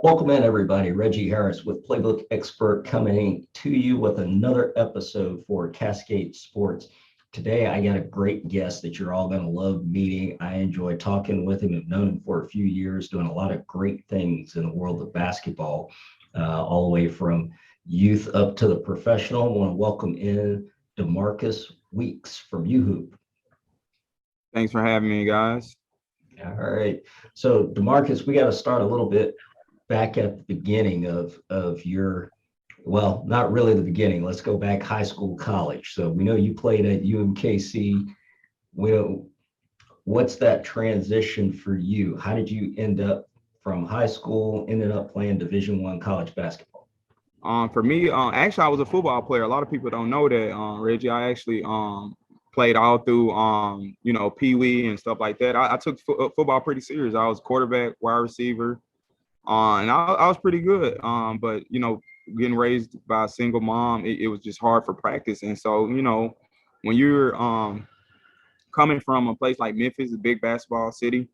Welcome in, everybody. Reggie Harris with Playbook Expert coming to you with another episode for Cascade Sports. Today, I got a great guest that you're all going to love meeting. I enjoy talking with him. I've known him for a few years, doing a lot of great things in the world of basketball, all the way from youth up to the professional. I want to welcome in DeMarcus Weeks from UHoop. Thanks for having me, guys. All right. So, DeMarcus, we got to start a little bit back at the beginning of your, well, not really the beginning. Let's go back high school, college. So we know you played at UMKC. What's that transition for you? How did you end up from high school, ended up playing Division I college basketball? For me, actually, I was a football player. A lot of people don't know that, Reggie. I actually played all through, Pee Wee and stuff like that. I took football pretty serious. I was quarterback, wide receiver. And I was pretty good. But, getting raised by a single mom, it was just hard for practice. And so, when you're coming from a place like Memphis, a big basketball city,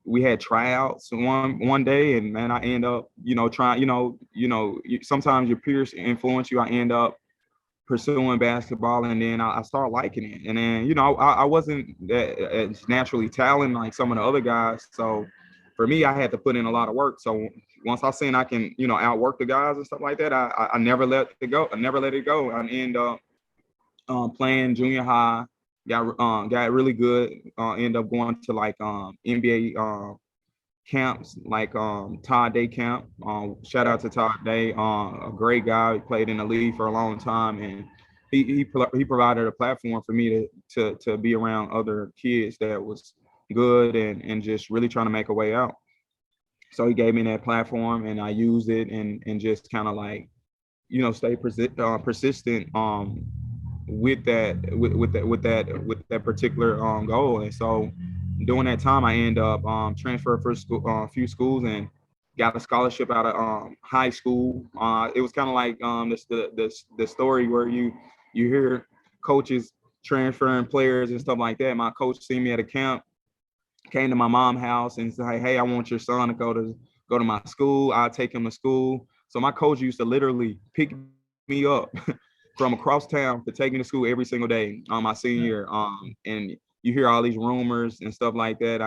we had tryouts one day, and man, I end up, trying, sometimes your peers influence you. I end up pursuing basketball, and then I started liking it. And then, I wasn't as naturally talented like some of the other guys. So for me, I had to put in a lot of work. So once I seen I can, outwork the guys and stuff like that, I never let it go. I end up playing junior high, got really good. End up going to like NBA camps, like Todd Day camp. Shout out to Todd Day, a great guy. He played in the league for a long time, and he provided a platform for me to be around other kids that was good and just really trying to make a way out. So he gave me that platform, and I used it and just kind of like, stay persistent with that particular goal. And so during that time, I ended up transferred for a few schools and got a scholarship out of high school. It was kind of like the story where you hear coaches transferring players and stuff like that. My coach seen me at a camp, came to my mom's house and said, hey, I want your son to go to my school. I'll take him to school. So my coach used to literally pick me up from across town to take me to school every single day on my senior year. And you hear all these rumors and stuff like that.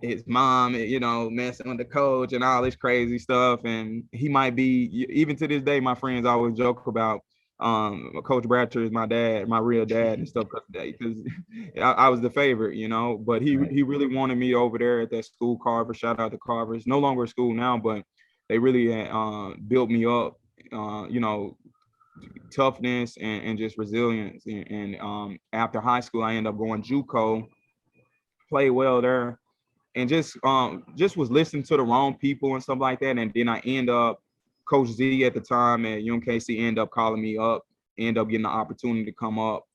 His mom, messing with the coach and all this crazy stuff. And he might be, even to this day, my friends always joke about Coach Bratcher is my dad, my real dad and stuff, because I was the favorite, but he really wanted me over there at that school, Carver. Shout out to Carver. It's no longer a school now, but they really built me up, toughness and just resilience. And after high school, I ended up going JUCO, played well there, and just was listening to the wrong people and stuff like that. And then I end up, Coach Z at the time at UMKC ended up calling me up, ended up getting the opportunity to come up.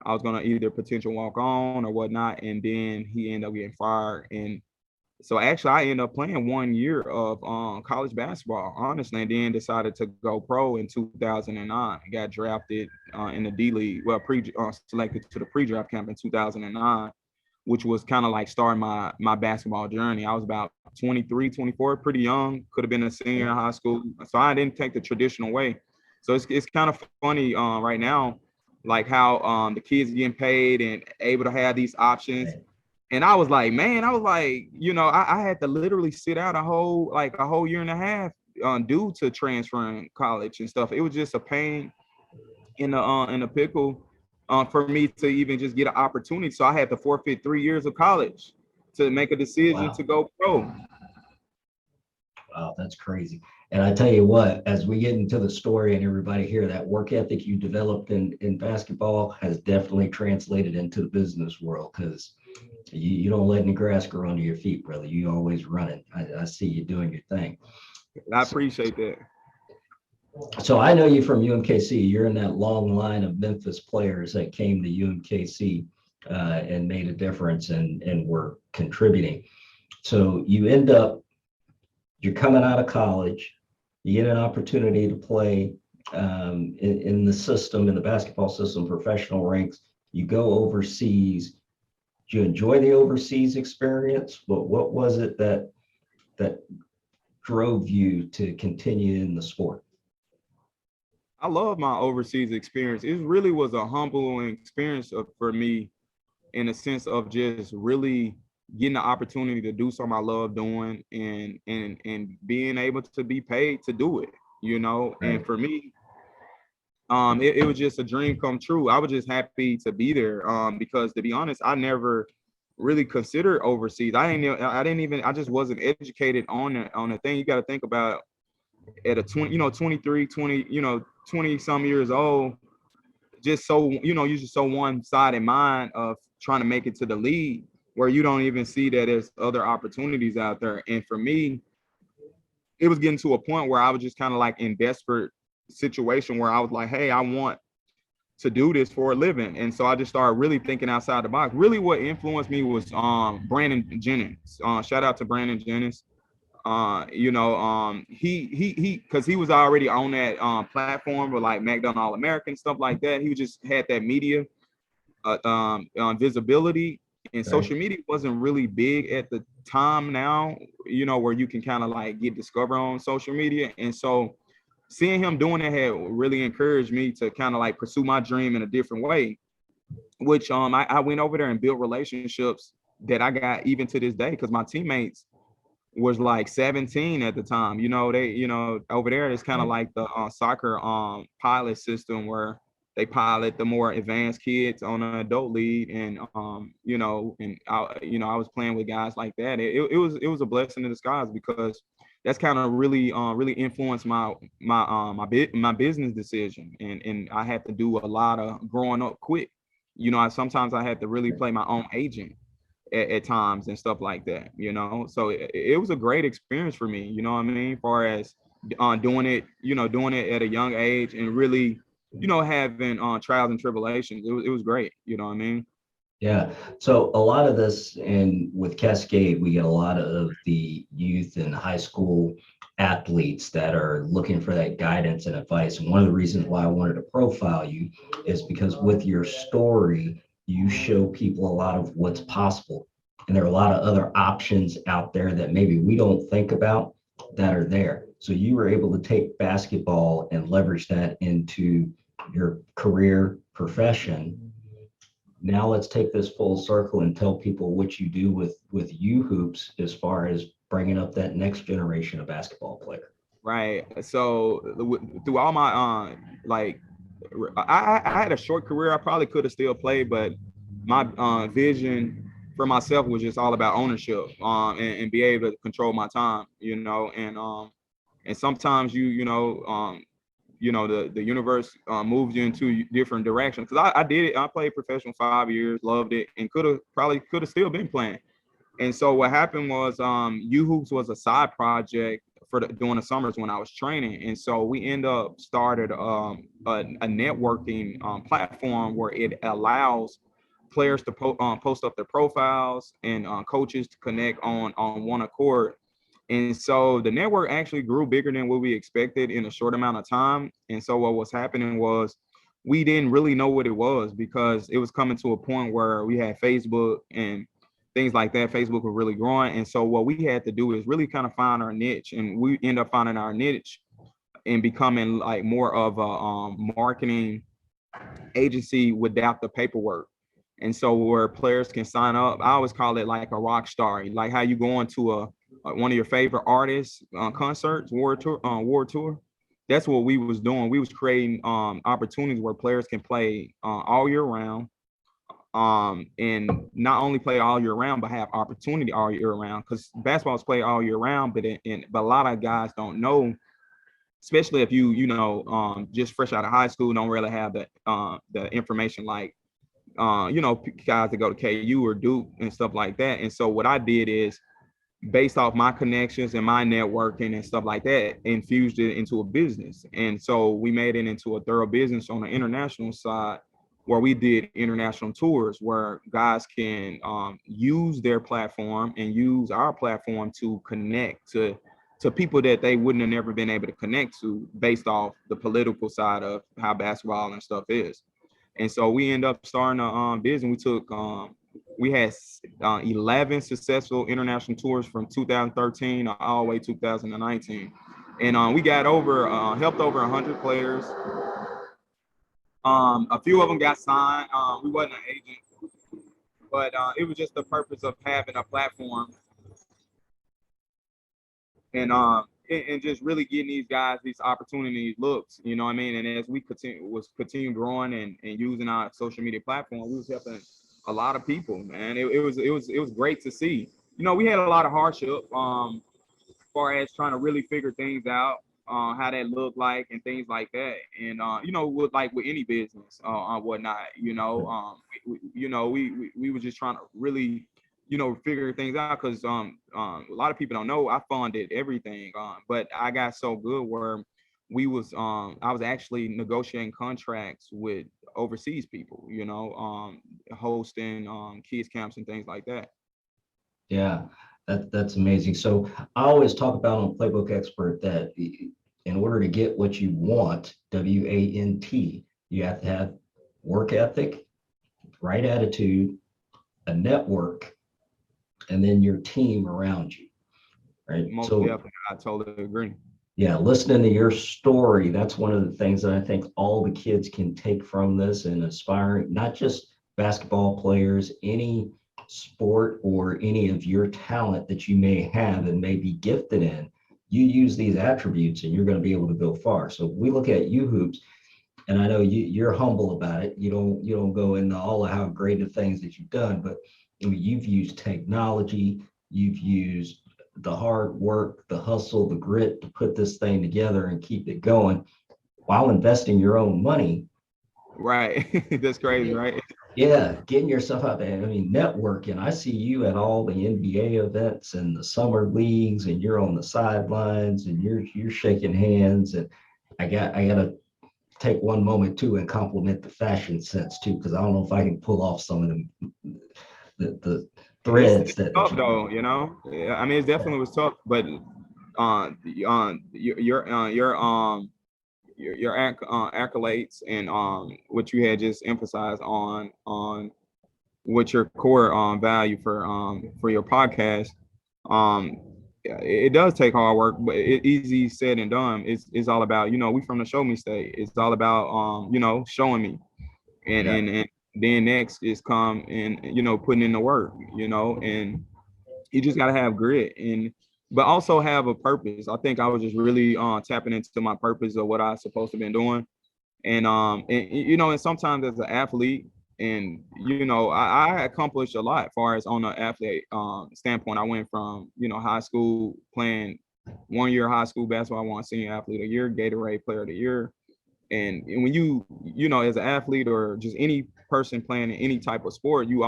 I was going to either potential walk on or whatnot, and then he ended up getting fired. And so actually I ended up playing 1 year of college basketball, honestly, and then decided to go pro in 2009. I got drafted in the D League, selected to the pre-draft camp in 2009, which was kind of like starting my basketball journey. I was about 23, 24, pretty young, could have been a senior in high school. So I didn't take the traditional way. So it's kind of funny right now, like how the kids getting paid and able to have these options. And I was like, I had to literally sit out a whole year and a half due to transferring college and stuff. It was just a pain in the pickle for me to even just get an opportunity. So I had to forfeit 3 years of college to make a decision to go pro. Wow, that's crazy. And I tell you what, as we get into the story and everybody here, that work ethic you developed in basketball has definitely translated into the business world, because you don't let any grass grow under your feet, brother. You always running. I see you doing your thing. I appreciate that. So I know you from UMKC. You're in that long line of Memphis players that came to UMKC and made a difference and were contributing. So you're coming out of college, you get an opportunity to play in the system, in the basketball system, professional ranks. You go overseas. Did you enjoy the overseas experience? What was it that that drove you to continue in the sport? I love my overseas experience. It really was a humbling experience for me, in a sense of just really getting the opportunity to do something I love doing, and being able to be paid to do it, you know. Right. And for me, it was just a dream come true. I was just happy to be there, because to be honest, I never really considered overseas. I just wasn't educated on the thing. You got to think about, at a 20, 23, 20, 20 some years old, just so, you're just so one-sided mind of trying to make it to the league, where you don't even see that there's other opportunities out there. And for me, it was getting to a point where I was just kind of like in desperate situation, where I was like, hey, I want to do this for a living. And so I just started really thinking outside the box. Really what influenced me was Brandon Jennings. Shout out to Brandon Jennings. He because he was already on that platform with like McDonald All-American, stuff like that. He just had that media visibility, and Right. social media wasn't really big at the time now, where you can kind of like get discovered on social media. And so seeing him doing it had really encouraged me to kind of like pursue my dream in a different way, which I went over there and built relationships that I got even to this day, because my teammates was like 17 at the time. Over there it's kind of like the soccer pilot system, where they pilot the more advanced kids on an adult league. And I was playing with guys like that. It was a blessing in disguise, because that's kind of really influenced my business decision. And I had to do a lot of growing up quick. Sometimes I had to really play my own agent at times and stuff like that, so it was a great experience for me, what I mean, as far as doing it at a young age, and really, having trials and tribulations. It was great, what I mean. Yeah. So a lot of this, and with Cascade, we get a lot of the youth and high school athletes that are looking for that guidance and advice. And one of the reasons why I wanted to profile you is because with your story, you show people a lot of what's possible. And there are a lot of other options out there that maybe we don't think about that are there. So you were able to take basketball and leverage that into your career profession. Now let's take this full circle and tell people what you do with UHoops as far as bringing up that next generation of basketball player. Right. So through all my like, I had a short career. I probably could have still played, but my vision for myself was just all about ownership, and be able to control my time, and sometimes the universe moves you into different directions. Because I did it. I played professional 5 years, loved it, and could have still been playing. And so what happened was, UHoops was a side project during the summers when I was training. And so we end up started a networking platform, where it allows players to post up their profiles, and coaches to connect on one accord. And so the network actually grew bigger than what we expected in a short amount of time. And so what was happening was, we didn't really know what it was, because it was coming to a point where we had Facebook and things like that. Facebook was really growing. And so what we had to do is really kind of find our niche. And we end up finding our niche and becoming like more of a marketing agency without the paperwork. And so where players can sign up, I always call it like a rock star, like how you go into one of your favorite artists concerts, world tour. That's what we was doing. We was creating opportunities where players can play all year round, and not only play all year round, but have opportunity all year round. Because basketball is played all year round, but a lot of guys don't know, especially if just fresh out of high school, don't really have the information like guys that go to KU or Duke and stuff like that. And so what I did is, based off my connections and my networking and stuff like that, infused it into a business. And so we made it into a thorough business on the international side, where we did international tours, where guys can use their platform and use our platform to connect to people that they wouldn't have never been able to connect to, based off the political side of how basketball and stuff is. And so we end up starting a business. We took We had 11 successful international tours from 2013 all the way 2019. And we got helped over 100 players. A few of them got signed. We wasn't an agent, but it was just the purpose of having a platform and just really getting these guys these opportunities, looks, you know what I mean? And as we continue growing and using our social media platform, we was helping a lot of people, man. It was great to see. You know, we had a lot of hardship as far as trying to really figure things out, how that looked like and things like that. And you know, with any business whatnot, you know, we were just trying to really, you know, figure things out, because a lot of people don't know I funded everything, but I got so good where I was actually negotiating contracts with overseas people, you know, hosting kids camps and things like that. Yeah, that's amazing. So I always talk about on Playbook Expert that in order to get what you want, WANT, you have to have work ethic, right attitude, a network, and then your team around you. Right. Most so definitely, I totally agree. yeah, listening to your story, that's one of the things that I think all the kids can take from this, and aspiring, not just basketball players, any sport or any of your talent that you may have and may be gifted in, you use these attributes and you're going to be able to go far. So we look at UHoops, and I know you're humble about it. You don't go into all of how great the things that you've done, but I mean, you've used technology, you've used the hard work, the hustle, the grit to put this thing together and keep it going while investing your own money. Right. That's crazy, right? Yeah, getting yourself out there. I mean, networking. I see you at all the NBA events and the summer leagues, and you're on the sidelines and you're shaking hands. And I gotta take one moment too and compliment the fashion sense too, because I don't know if I can pull off some of them the threads It's that tough you though, you know. Yeah, I mean, it definitely was tough, but your accolades and what you had just emphasized on what your core value for your podcast. It does take hard work, but easy said and done. It's all about, you know, we from the show me state. It's all about you know, showing me, and yeah. and then next is come and, you know, putting in the work, you know. And you just got to have grit, and but also have a purpose. I think I was just really tapping into my purpose of what I supposed to been doing. And you know, and sometimes as an athlete, and you know, I accomplished a lot as far as on an athlete standpoint. I went from, you know, high school playing 1 year high school basketball, I won senior athlete of the year, Gatorade player of the year. And when you know, as an athlete or just any person playing in any type of sport, you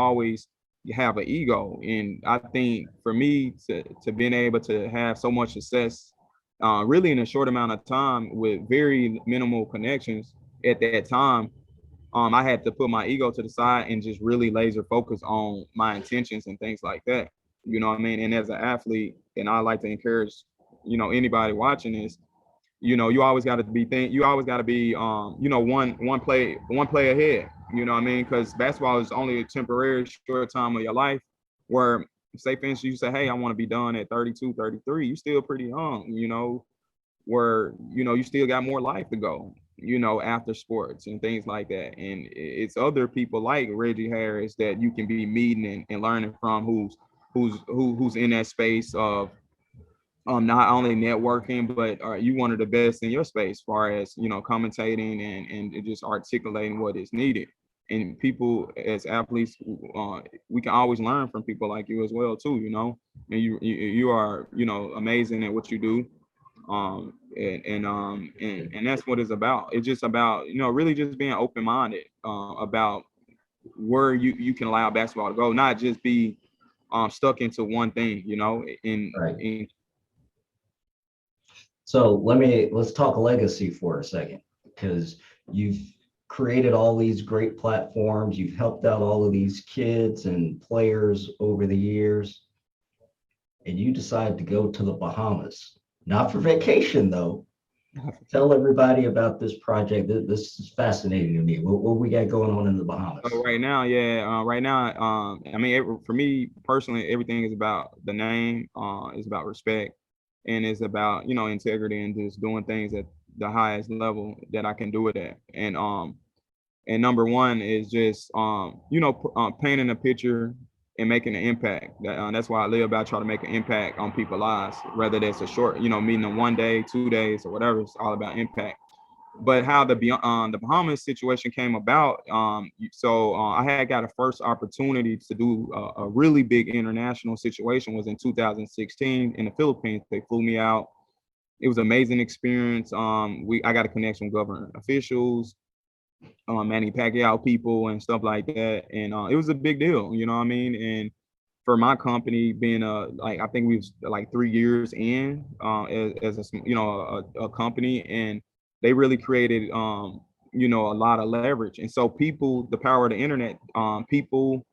have an ego. And I think for me to being able to have so much success really in a short amount of time with very minimal connections at that time, I had to put my ego to the side and just really laser focus on my intentions and things like that. You know what I mean? And as an athlete, and I like to encourage, you know, anybody watching this, you know, you always got to be you know, one play ahead, you know what I mean? Because basketball is only a temporary short time of your life, where say for instance you say, hey, I want to be done at 32, 33, you still pretty young, you know, where, you know, you still got more life to go, you know, after sports and things like that. And it's other people like Reggie Harris that you can be meeting and learning from, who's in that space of not only networking, but are you one of the best in your space, as far as, you know, commentating and just articulating what is needed. And people as athletes, we can always learn from people like you as well too, you know. And you are, you know, amazing at what you do. And that's what it's about. It's just about, you know, really just being open-minded about where you can allow basketball to go, not just be stuck into one thing, you know. Right. In So let's talk legacy for a second, because you've created all these great platforms, you've helped out all of these kids and players over the years, and you decide to go to the Bahamas. Not for vacation though, Tell everybody about this project. This is fascinating to me. What we got going on in the Bahamas? So right now, yeah, right now, I mean, for me personally, everything is about the name, it's about respect, and it's about integrity and just doing things at the highest level that I can do it at. And number one is just painting a picture and making an impact. That's why I live about trying to make an impact on people's lives, whether that's a short, meeting them 1 day, 2 days, or whatever. It's all about impact. But how the Bahamas situation came about, I had got a first opportunity to do a really big international situation was in 2016 in the Philippines. They flew me out. It was an amazing experience. I got a connection with government officials, Manny Pacquiao people and stuff like that. And it was a big deal, you know what I mean? And for my company being like, I think we was like 3 years in as a company, and they really created, a lot of leverage. And so people, the power of the internet, people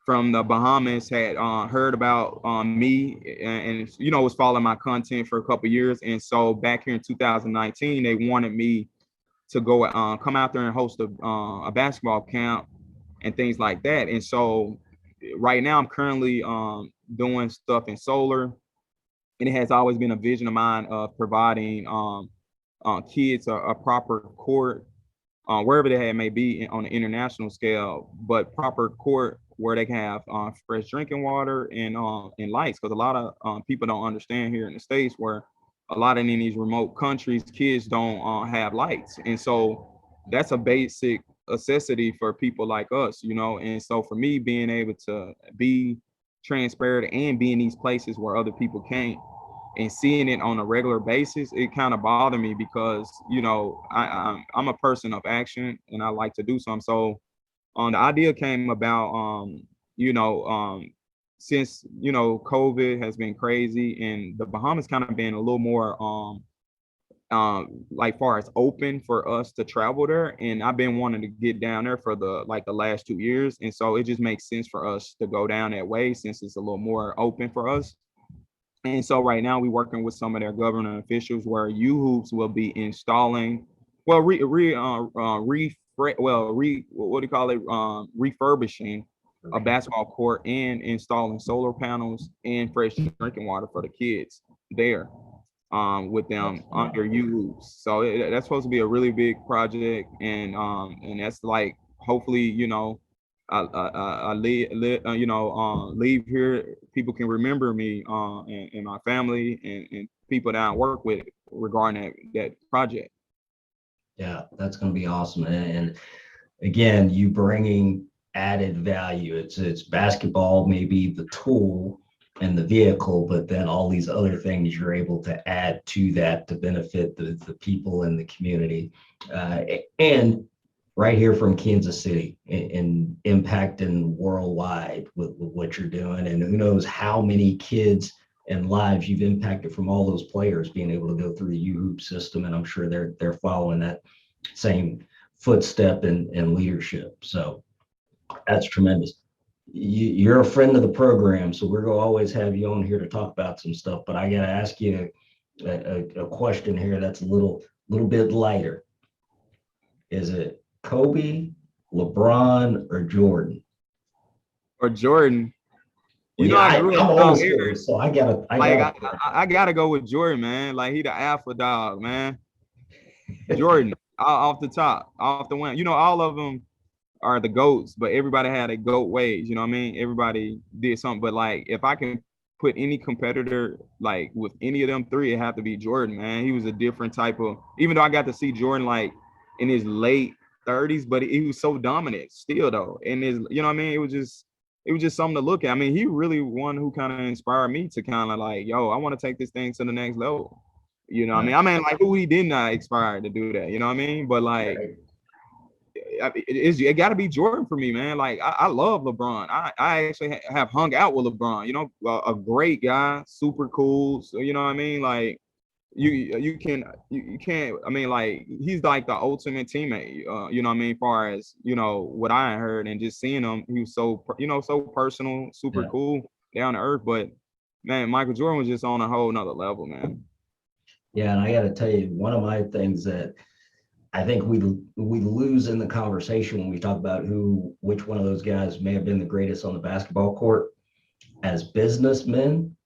from the Bahamas had heard about me and was following my content for a couple of years. And so back here in 2019, they wanted me to go come out there and host a basketball camp and things like that. And so right now I'm currently doing stuff in solar, and it has always been a vision of mine of providing kids a proper court wherever they may be on an international scale, but proper court where they can have fresh drinking water and lights, because a lot of people don't understand here in the States where a lot of in these remote countries, kids don't have lights. And so that's a basic necessity for people like us, And so for me, being able to be transparent and be in these places where other people can't and seeing it on a regular basis, it kind of bothered me because, I'm a person of action and I like to do something. So the idea came about, since, COVID has been crazy and the Bahamas kind of been a little more, like far as open for us to travel there. And I've been wanting to get down there for the last 2 years. And so it just makes sense for us to go down that way since it's a little more open for us. And so right now we're working with some of their government officials where UHoops will be installing, well, what do you call it? Refurbishing a basketball court and installing solar panels and fresh drinking water for the kids there with them under UHoops. So that's supposed to be a really big project, and that's like hopefully I leave here, people can remember me and my family and people that I work with regarding that project. Yeah, that's going to be awesome. And again, you bringing added value. It's basketball, maybe the tool and the vehicle, but then all these other things you're able to add to that to benefit the people in the community. And right here from Kansas City and impacting worldwide with what you're doing. And who knows how many kids and lives you've impacted from all those players being able to go through the UHoop system. And I'm sure they're following that same footstep and leadership. So that's tremendous. You're a friend of the program, so we're going to always have you on here to talk about some stuff. But I got to ask you a question here that's a little bit lighter. Is it Kobe, LeBron, or Jordan? Or Jordan. I grew up old school, so I gotta go with Jordan, man. Like he the alpha dog, man. Jordan, off the top, off the win. All of them are the GOATs, but everybody had a GOAT ways. You know what I mean? Everybody did something. But like, if I can put any competitor like with any of them three, it have to be Jordan, man. He was a different type of. Even though I got to see Jordan like in his late 30s, but he was so dominant still though. And what I mean? It was just something to look at. I mean, he really one who kind of inspired me to kind of like, yo, I want to take this thing to the next level. You know what I mean? I mean, like who he did not inspire to do that, you know what I mean? But like it got to be Jordan for me, man. Like I love LeBron. I actually have hung out with LeBron, a great guy, super cool. So, you know what I mean? Like you can't, I mean, like he's like the ultimate teammate, you know what I mean? Far as, what I heard and just seeing him, he was so, so personal, super cool, down to earth. But man, Michael Jordan was just on a whole nother level, man. Yeah, and I got to tell you, one of my things that I think we lose in the conversation when we talk about which one of those guys may have been the greatest on the basketball court. As businessmen,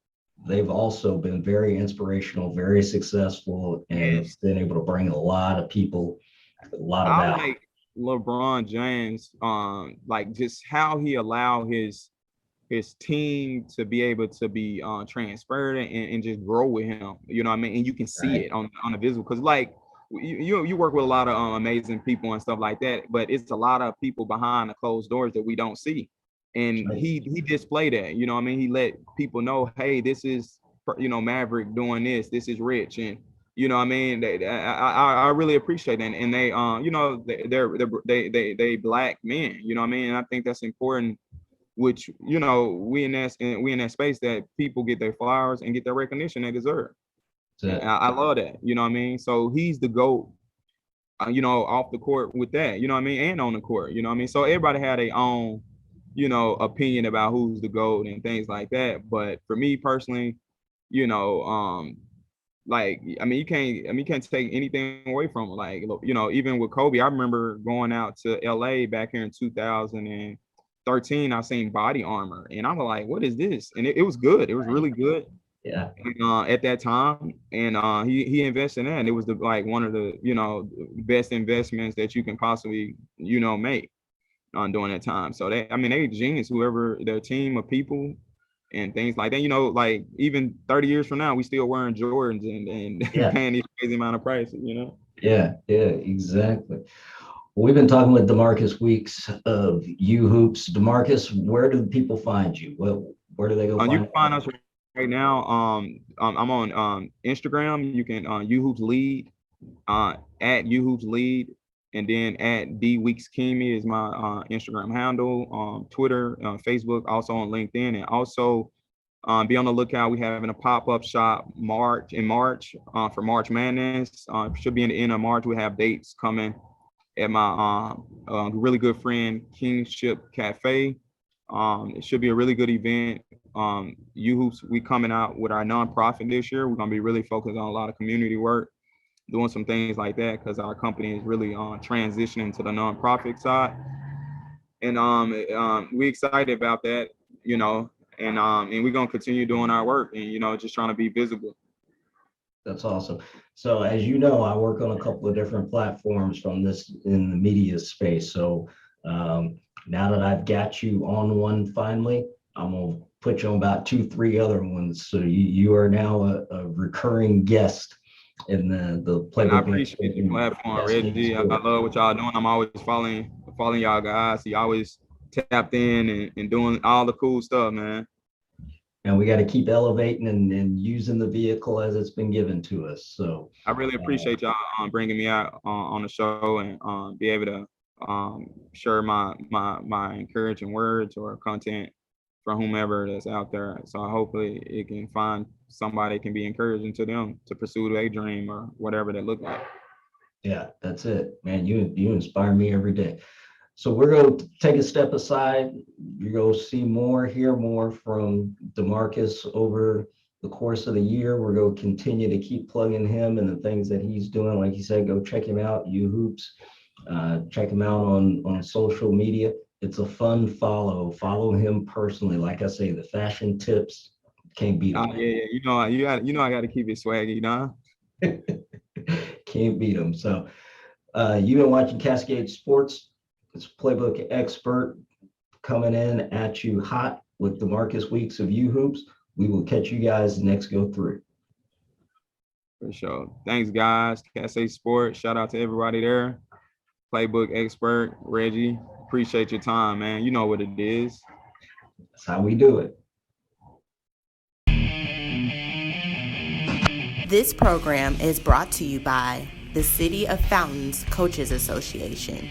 they've also been very inspirational, very successful, and Yes. been able to bring a lot of people a lot of I value. like LeBron James, like just how he allowed his team to be able to be transferred and just grow with him. You know what I mean? And you can see Right. it on the visual because like you work with a lot of amazing people and stuff like that, but it's a lot of people behind the closed doors that we don't see. And Right. he displayed that. You know what I mean? He let people know, hey, this is Maverick doing this. This is Rich, and you know what I mean. I really appreciate that, and they they black men. You know what I mean? And I think that's important, which we in that space that people get their flowers and get their recognition they deserve. And So I love that. You know what I mean? So he's the GOAT, off the court with that, you know what I mean, and on the court, you know what I mean. So everybody had their own, opinion about who's the GOAT and things like that. But for me personally, you know, like you can't take anything away from it. Like, even with Kobe, I remember going out to LA back here in 2013. I seen Body Armor and I was like, what is this? And it was good. It was really good. yeah, And, at that time, and he invested in that, and it was like one of the best investments that you can possibly make during that time. So they genius, whoever their team of people and things like that. Like even 30 years from now, we still wearing Jordans and yeah, paying these crazy amount of prices. yeah, exactly. We've been talking with DeMarcus Weeks of UHoops. DeMarcus, where do people find you? Where do they go You find can find us right now. I'm on Instagram. You can UHoops Lead, at UHoops Lead, and then at D Weeks Kimi is my Instagram handle. Twitter, Facebook, also on LinkedIn, and also be on the lookout. We having a pop-up shop in March for March Madness. Should be in the end of March. We have dates coming at my really good friend Kingship Cafe. It should be a really good event. UHoops, we coming out with our nonprofit this year. We're gonna be really focused on a lot of community work, doing some things like that because our company is really transitioning to the nonprofit side, and we excited about that, and we're gonna continue doing our work and just trying to be visible. That's awesome. So as you know, I work on a couple of different platforms from this in the media space. So now that I've got you on one finally, I'm gonna put you on about 2, 3 other ones. So you are now a recurring guest in the And I playbook. appreciate the platform, Reggie. I love what y'all doing. I'm always following y'all guys. You always tapped in and doing all the cool stuff, man. And we got to keep elevating and using the vehicle as it's been given to us. So I really appreciate y'all bringing me out on the show and be able to share my encouraging words or content for whomever that's out there. So hopefully it can find somebody that can be encouraging to them to pursue their dream or whatever that look like. yeah, that's it, man. You inspire me every day. So we're going to take a step aside. You're going to see more, hear more from DeMarcus over the course of the year. We're going to continue to keep plugging him and the things that he's doing. Like you said, go check him out, UHoops. Check him out on social media. It's a fun follow. Follow him personally. Like I say, the fashion tips can't beat him. Yeah, I got to keep it swaggy, Can't beat him. So you've been watching Cascade Sports. It's Playbook Expert coming in at you hot with DeMarcus Weeks of UHoops. We will catch you guys next go through. For sure. Thanks, guys. Cascade Sports. Shout out to everybody there. Playbook Expert, Reggie. Appreciate your time, man. You know what it is. That's how we do it. This program is brought to you by the City of Fountains Coaches Association.